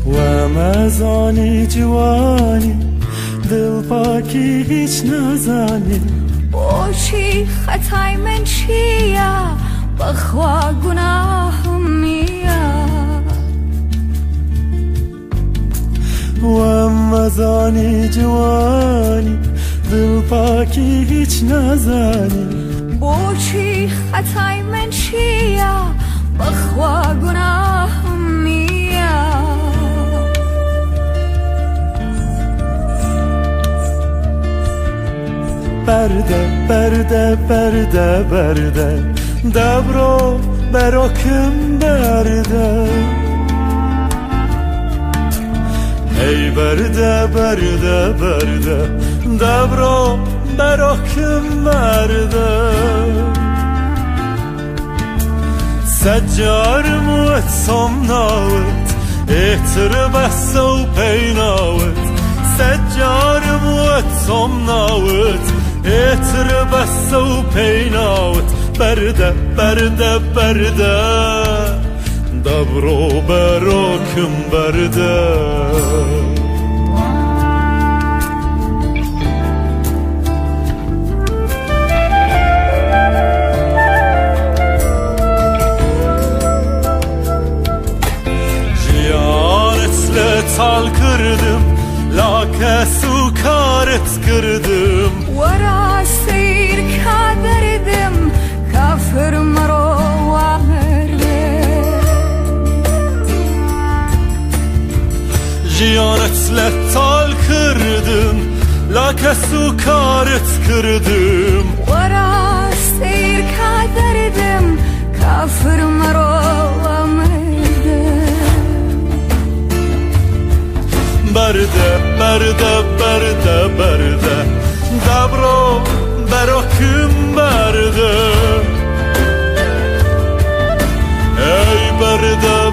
و مزانی جوانی دل پاکی هیچ نزانی باشی خطای من چیه بخوا گناهم نیه و مزانی جوانی دل پاکی هیچ نزانی باشی خطای من چیه بخوا گناهم نیه برده برده برده برده دبرو براکم برده ای برده برده برده دبرو براکم برده سجار موت سمناوت احتر بس و پیناوت سجار موت سمناوت احتر بس و پیناوت برده برده برده دبرو براکم برده سال کردم لاکس و کارت کردم ورا سیر کردم کافر مرو آورده جیانت لطال کردم لاکس و کارت کردم ورا سیر کردم کافر مرو برده برده برده برده دبرو براکم برده ای برده